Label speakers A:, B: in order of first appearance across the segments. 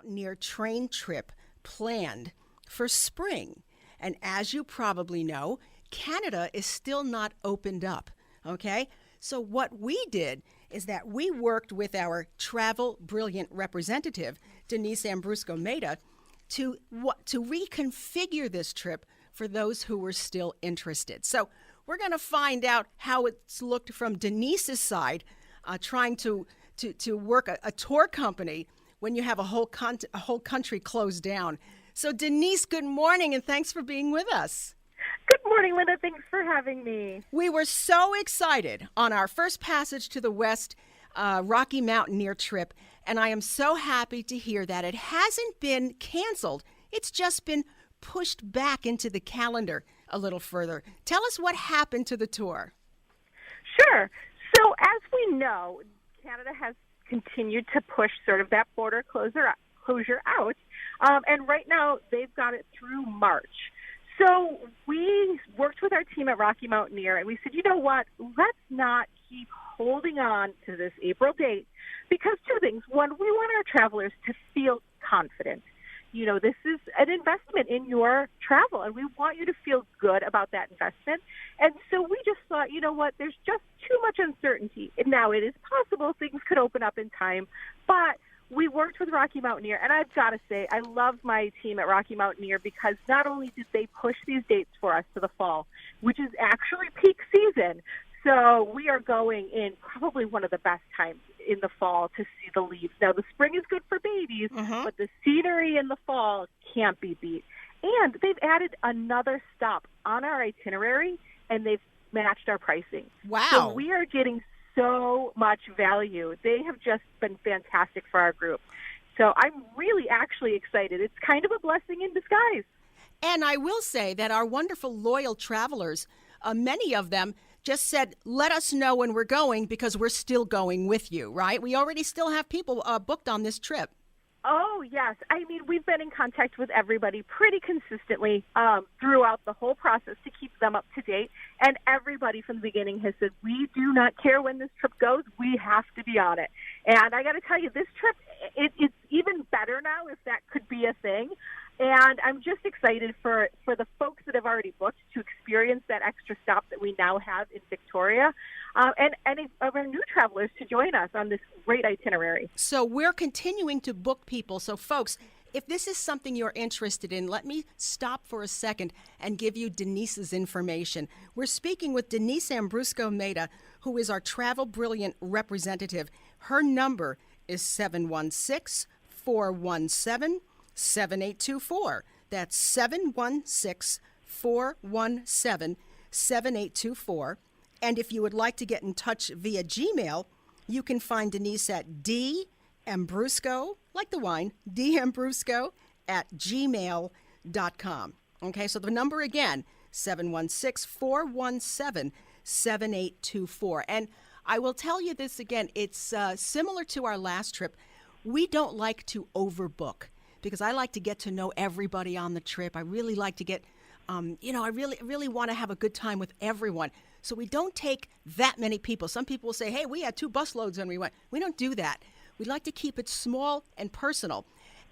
A: Mountaineer train trip planned for spring. And as you probably know, Canada is still not opened up, okay? So what we did is that we worked with our Travel Brilliant representative, Denise Ambrusco-Maida, to reconfigure this trip for those who were still interested. So we're going to find out how it's looked from Denise's side, trying to work a tour company when you have a whole country closed down. So Denise, good morning, and thanks for being with us.
B: Good morning, Linda. Thanks for having me.
A: We were so excited on our first Passage to the West Rocky Mountaineer trip, and I am so happy to hear that it hasn't been canceled. It's just been pushed back into the calendar a little further. Tell us what happened to the tour.
B: Sure. So as we know, Canada has continued to push sort of that border closure out, and right now they've got it through March. So we worked with our team at Rocky Mountaineer, and we said, you know what, let's not keep holding on to this April date, because two things. One, we want our travelers to feel confident. You know, this is an investment in your travel, and we want you to feel good about that investment. And so we just thought, you know what, there's just too much uncertainty. Now, it is possible things could open up in time, but we worked with Rocky Mountaineer, and I've got to say, I love my team at Rocky Mountaineer because not only did they push these dates for us to the fall, which is actually peak season, so we are going in probably one of the best times in the fall to see the leaves. Now, the spring is good for babies, but the scenery in the fall can't be beat. And they've added another stop on our itinerary, and they've matched our pricing.
A: Wow.
B: So we are getting so much value. They have just been fantastic for our group. So I'm really actually excited. It's kind of a blessing in disguise.
A: And I will say that our wonderful loyal travelers, many of them just said, let us know when we're going because we're still going with you, right? We already still have people booked on this trip.
B: Oh, yes. I mean, we've been in contact with everybody pretty consistently throughout the whole process to keep them up to date. And everybody from the beginning has said, we do not care when this trip goes. We have to be on it. And I got to tell you, this trip, it's even better now if that could be a thing. And I'm just excited for the folks that have already booked to experience that extra stop that we now have in Victoria, and of our new travelers to join us on this great itinerary.
A: So we're continuing to book people. So folks, if this is something you're interested in, let me stop for a second and give you Denise's information. We're speaking with Denise Ambrusco-Maida, who is our Travel Brilliant representative. Her number is 716-417-7824. That's 716-417-7824. And if you would like to get in touch via Gmail, you can find Denise at dambrusco, like the wine, dambrusco@gmail.com. Okay, so the number again, 716-417-7824. And I will tell you this again, it's similar to our last trip. We don't like to overbook because I like to get to know everybody on the trip. I really like to get, I really want to have a good time with everyone. So we don't take that many people. Some people will say, hey, we had 2 busloads and we went. We don't do that. We like to keep it small and personal.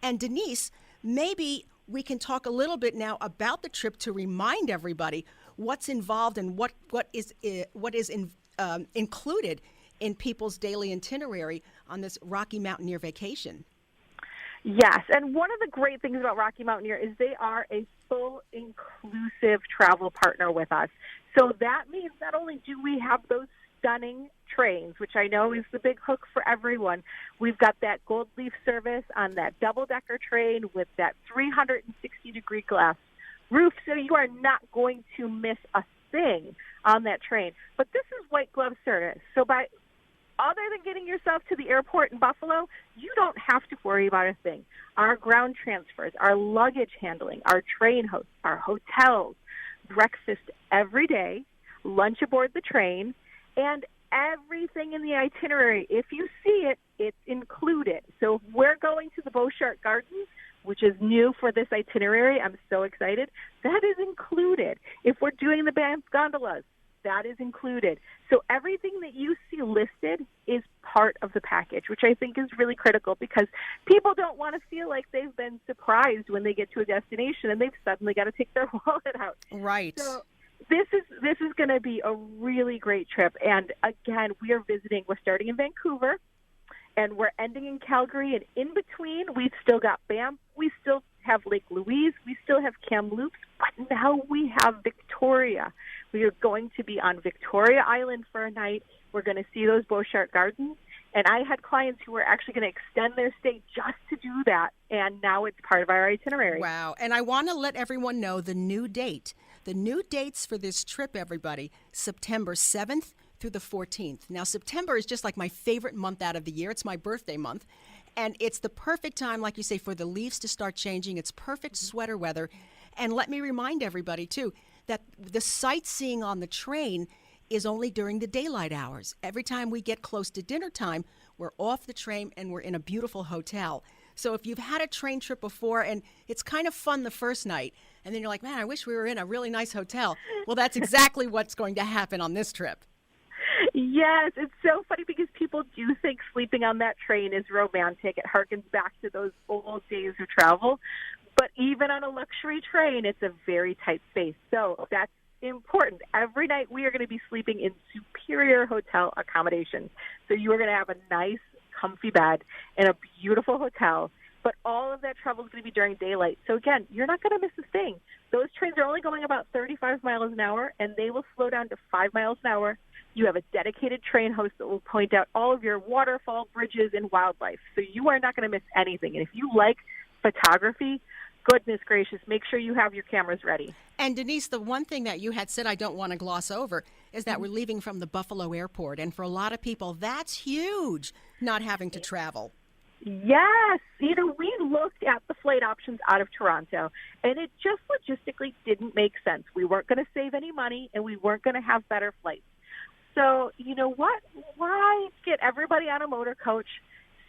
A: And Denise, maybe we can talk a little bit now about the trip to remind everybody what's involved and what is included in people's daily itinerary on this Rocky Mountaineer vacation.
B: Yes, and one of the great things about Rocky Mountaineer is they are a full inclusive travel partner with us. So that means not only do we have those stunning trains, which I know is the big hook for everyone, we've got that gold leaf service on that double-decker train with that 360-degree glass roof, so you are not going to miss a thing on that train. But this is white glove service. So other than getting yourself to the airport in Buffalo, you don't have to worry about a thing. Our ground transfers, our luggage handling, our train hosts, our hotels, breakfast every day, lunch aboard the train, and everything in the itinerary. If you see it, it's included. So if we're going to the Beauchart Gardens, which is new for this itinerary, I'm so excited, that is included. If we're doing the Banff gondolas, that is included. So everything that you see listed is part of the package, which I think is really critical because people don't want to feel like they've been surprised when they get to a destination and they've suddenly got to take their wallet out.
A: Right.
B: So this is going to be a really great trip. And again, we're starting in Vancouver and we're ending in Calgary. And in between, we've still got Banff. We still have Lake Louise. We still have Kamloops. But now we have Victoria. We are going to be on Victoria Island for a night. We're going to see those Beauchart Gardens. And I had clients who were actually going to extend their stay just to do that. And now it's part of our itinerary.
A: Wow. And I want to let everyone know the new date. The new dates for this trip, everybody, September 7th through the 14th. Now, September is just like my favorite month out of the year. It's my birthday month. And it's the perfect time, like you say, for the leaves to start changing. It's perfect sweater weather. And let me remind everybody, too, that the sightseeing on the train is only during the daylight hours. Every time we get close to dinner time, we're off the train and we're in a beautiful hotel. So if you've had a train trip before and it's kind of fun the first night, and then you're like, man, I wish we were in a really nice hotel. Well, that's exactly what's going to happen on this trip.
B: Yes, it's so funny because people do think sleeping on that train is romantic. It harkens back to those old days of travel. But even on a luxury train, it's a very tight space. So that's important. Every night we are going to be sleeping in superior hotel accommodations. So you are going to have a nice, comfy bed in a beautiful hotel. But all of that travel is going to be during daylight. So again, you're not going to miss a thing. Those trains are only going about 35 miles an hour, and they will slow down to 5 miles an hour. You have a dedicated train host that will point out all of your waterfall, bridges, and wildlife. So you are not going to miss anything. And if you like photography, goodness gracious, make sure you have your cameras ready.
A: And Denise, the one thing that you had said I don't want to gloss over is that we're leaving from the Buffalo airport. And for a lot of people, that's huge, not having to travel.
B: Yes. We looked at the flight options out of Toronto, and it just logistically didn't make sense. We weren't going to save any money, and we weren't going to have better flights. So, you know what? Why get everybody on a motor coach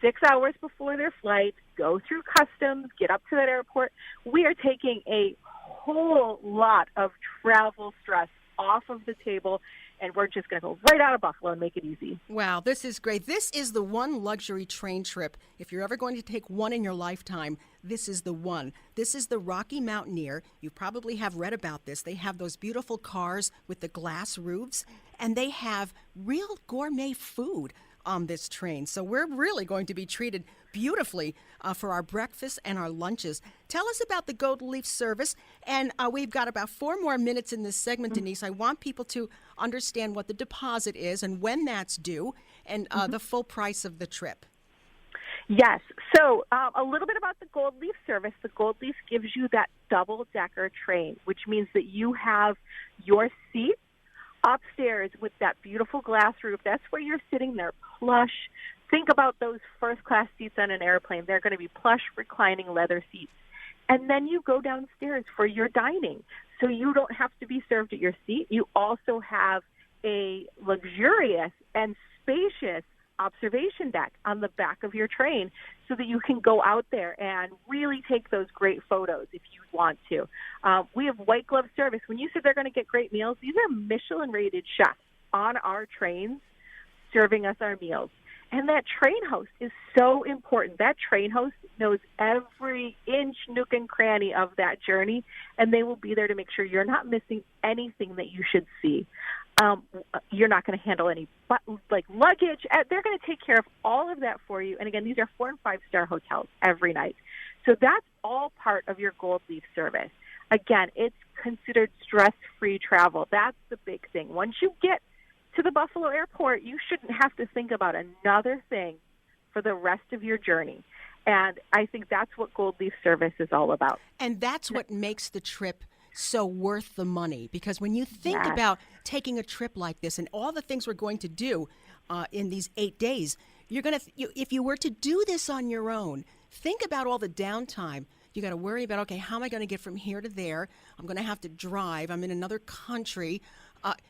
B: 6 hours before their flight, go through customs, get up to that airport? We are taking a whole lot of travel stress off of the table, and we're just going to go right out of Buffalo and make it easy.
A: Wow, this is great. This is the one luxury train trip. If you're ever going to take one in your lifetime, this is the one. This is the Rocky Mountaineer. You probably have read about this. They have those beautiful cars with the glass roofs, and they have real gourmet food on this train. So we're really going to be treated beautifully for our breakfast and our lunches. Tell us about the Gold Leaf service. And we've got about 4 more minutes in this segment, Denise. I want people to understand what the deposit is and when that's due and the full price of the trip.
B: Yes. So a little bit about the Gold Leaf service. The Gold Leaf gives you that double-decker train, which means that you have your seat upstairs with that beautiful glass roof. That's where you're sitting there plush. Think about those first-class seats on an airplane. They're going to be plush, reclining leather seats. And then you go downstairs for your dining. So you don't have to be served at your seat. You also have a luxurious and spacious observation deck on the back of your train so that you can go out there and really take those great photos if you want to. We have white glove service. When you said they're going to get great meals, these are Michelin-rated chefs on our trains serving us our meals. And that train host is so important. That train host knows every inch, nook, and cranny of that journey, and they will be there to make sure you're not missing anything that you should see. You're not going to handle any luggage. They're going to take care of all of that for you. And again, these are 4- and 5-star hotels every night. So that's all part of your Gold Leaf service. Again, it's considered stress-free travel. That's the big thing. Once you get to the Buffalo airport, you shouldn't have to think about another thing for the rest of your journey. And I think that's what Gold Leaf service is all about.
A: And that's what makes the trip so worth the money, because when you think about taking a trip like this and all the things we're going to do in these 8 days, you're going to, if you were to do this on your own, think about all the downtime. You got to worry about, okay, how am I going to get from here to there? I'm going to have to drive. I'm in another country.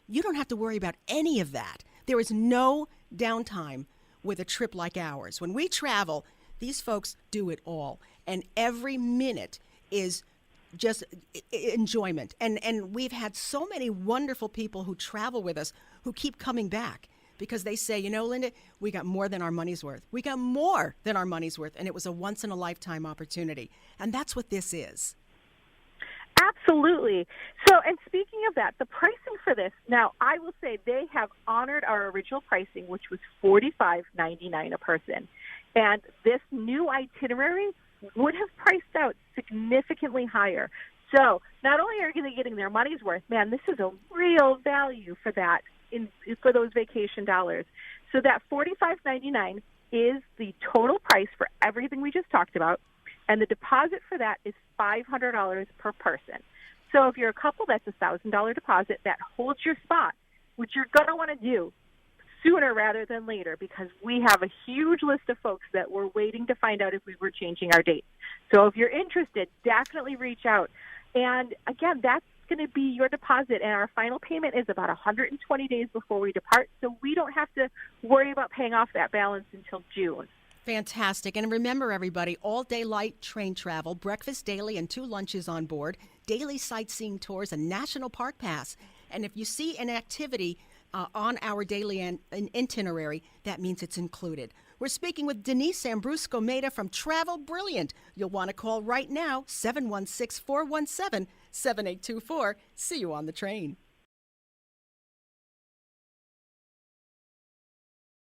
A: You don't have to worry about any of that. There is no downtime with a trip like ours. When we travel, these folks do it all, and every minute is just enjoyment. And we've had so many wonderful people who travel with us who keep coming back because they say, Linda, we got more than our money's worth. We got more than our money's worth, and it was a once-in-a-lifetime opportunity. And that's what this is.
B: Absolutely. So, and speaking of that, the pricing for this, now I will say they have honored our original pricing, which was $45.99 a person. And this new itinerary would have priced out significantly higher. So not only are they getting their money's worth, man, this is a real value for that, for those vacation dollars. So that $45.99 is the total price for everything we just talked about. And the deposit for that is $500 per person. So if you're a couple, that's a $1,000 deposit that holds your spot, which you're going to want to do sooner rather than later because we have a huge list of folks that were waiting to find out if we were changing our dates. So if you're interested, definitely reach out. And again, that's going to be your deposit, and our final payment is about 120 days before we depart, so we don't have to worry about paying off that balance until June.
A: Fantastic. And remember, everybody, all-day light train travel, breakfast daily and 2 lunches on board, daily sightseeing tours, a national park pass. And if you see an activity on our daily itinerary, that means it's included. We're speaking with Denise Ambrusco-Maida from Travel Brilliant. You'll want to call right now, 716-417-7824. See you on the train.